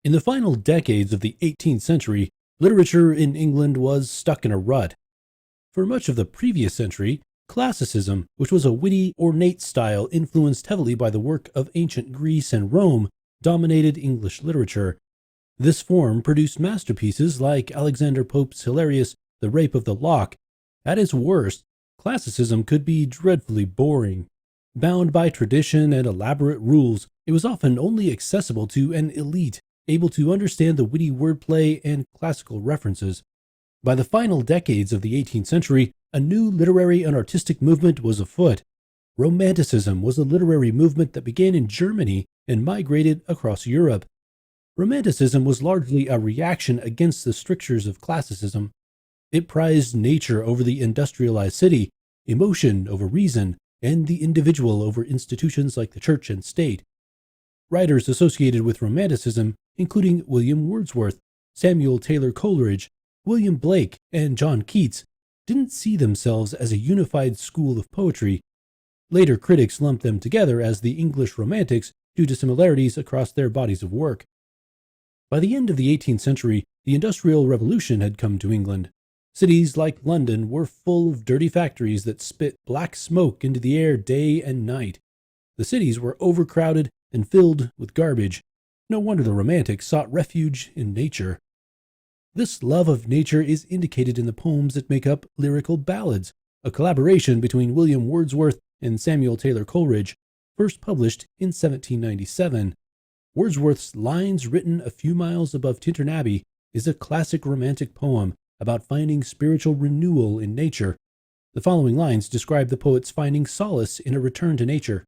In the final decades of the 18th century, literature in England was stuck in a rut. For much of the previous century, classicism, which was a witty, ornate style influenced heavily by the work of ancient Greece and Rome, dominated English literature. This form produced masterpieces like Alexander Pope's hilarious The Rape of the Lock. At its worst, classicism could be dreadfully boring. Bound by tradition and elaborate rules, it was often only accessible to an elite, able to understand the witty wordplay and classical references. By the final decades of the 18th century, a new literary and artistic movement was afoot. Romanticism was a literary movement that began in Germany and migrated across Europe. Romanticism was largely a reaction against the strictures of classicism. It prized nature over the industrialized city, emotion over reason, and the individual over institutions like the church and state. Writers associated with Romanticism, including William Wordsworth, Samuel Taylor Coleridge, William Blake, and John Keats, didn't see themselves as a unified school of poetry. Later critics lumped them together as the English Romantics due to similarities across their bodies of work. By the end of the 18th century, the Industrial Revolution had come to England. Cities like London were full of dirty factories that spit black smoke into the air day and night. The cities were overcrowded and filled with garbage. No wonder the Romantics sought refuge in nature. This love of nature is indicated in the poems that make up lyrical ballads, a collaboration between William Wordsworth and Samuel Taylor Coleridge, first published in 1797. Wordsworth's Lines Written a Few Miles Above Tintern Abbey is a classic romantic poem about finding spiritual renewal in nature. The following lines describe the poet's finding solace in a return to nature.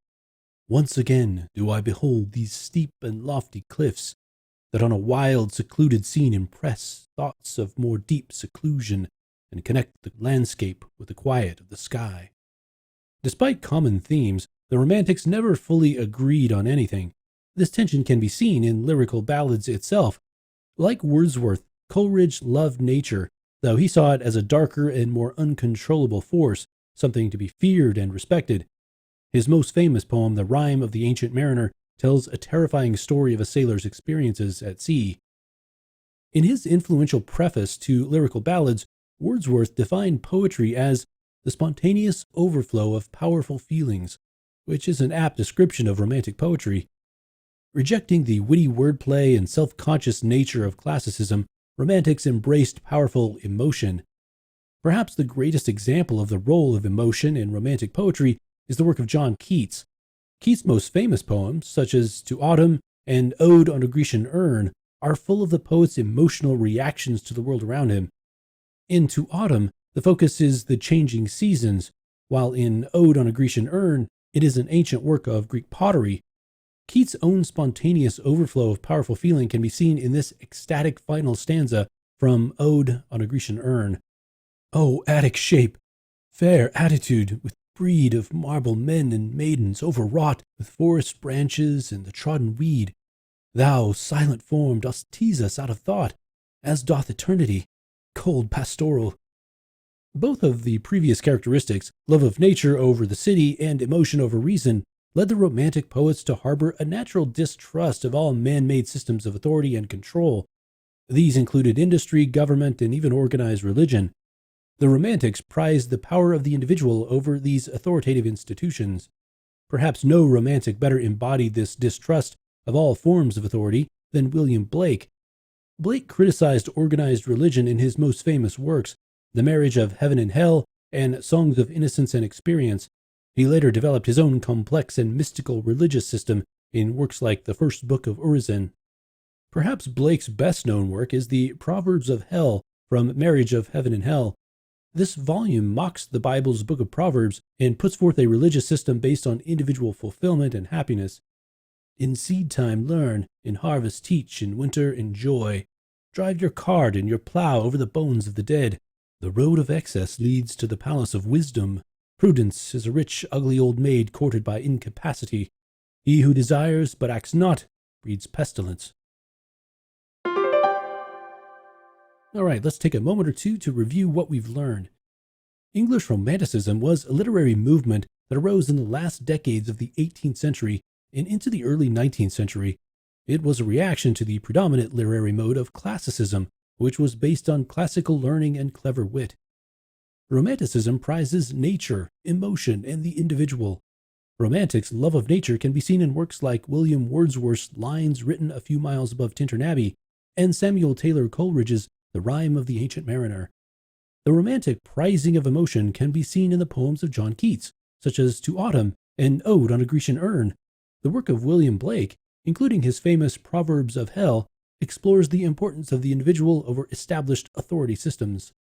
Once again do I behold these steep and lofty cliffs, that on a wild, secluded scene impress thoughts of more deep seclusion, and connect the landscape with the quiet of the sky. Despite common themes, the Romantics never fully agreed on anything. This tension can be seen in lyrical ballads itself. Like Wordsworth, Coleridge loved nature, though he saw it as a darker and more uncontrollable force, something to be feared and respected. His most famous poem, The Rime of the Ancient Mariner, tells a terrifying story of a sailor's experiences at sea. In his influential preface to lyrical ballads, Wordsworth defined poetry as the spontaneous overflow of powerful feelings, which is an apt description of romantic poetry. Rejecting the witty wordplay and self-conscious nature of classicism, Romantics embraced powerful emotion. Perhaps the greatest example of the role of emotion in romantic poetry is the work of John Keats. Keats' most famous poems, such as To Autumn and Ode on a Grecian Urn, are full of the poet's emotional reactions to the world around him. In To Autumn, the focus is the changing seasons, while in Ode on a Grecian Urn, it is an ancient work of Greek pottery. Keats' own spontaneous overflow of powerful feeling can be seen in this ecstatic final stanza from Ode on a Grecian Urn. O Attic shape, fair attitude, with breed of marble men and maidens overwrought with forest branches and the trodden weed, thou, silent form, dost tease us out of thought, as doth eternity, cold pastoral. Both of the previous characteristics, love of nature over the city and emotion over reason, led the Romantic poets to harbor a natural distrust of all man-made systems of authority and control. These included industry, government, and even organized religion. The Romantics prized the power of the individual over these authoritative institutions. Perhaps no Romantic better embodied this distrust of all forms of authority than William Blake. Blake criticized organized religion in his most famous works, The Marriage of Heaven and Hell and Songs of Innocence and Experience. He later developed his own complex and mystical religious system in works like the First Book of Urizen. Perhaps Blake's best-known work is the Proverbs of Hell from Marriage of Heaven and Hell. This volume mocks the Bible's Book of Proverbs and puts forth a religious system based on individual fulfillment and happiness. In seed time learn, in harvest teach, in winter enjoy. Drive your cart and your plough over the bones of the dead. The road of excess leads to the palace of wisdom. Prudence is a rich, ugly old maid courted by incapacity. He who desires but acts not breeds pestilence. All right, let's take a moment or two to review what we've learned. English Romanticism was a literary movement that arose in the last decades of the 18th century and into the early 19th century. It was a reaction to the predominant literary mode of classicism, which was based on classical learning and clever wit. Romanticism prizes nature, emotion, and the individual. Romantics' love of nature can be seen in works like William Wordsworth's Lines Written a Few Miles Above Tintern Abbey and Samuel Taylor Coleridge's The Rime of the Ancient Mariner. The romantic prizing of emotion can be seen in the poems of John Keats, such as To Autumn and Ode on a Grecian Urn. The work of William Blake, including his famous Proverbs of Hell, explores the importance of the individual over established authority systems.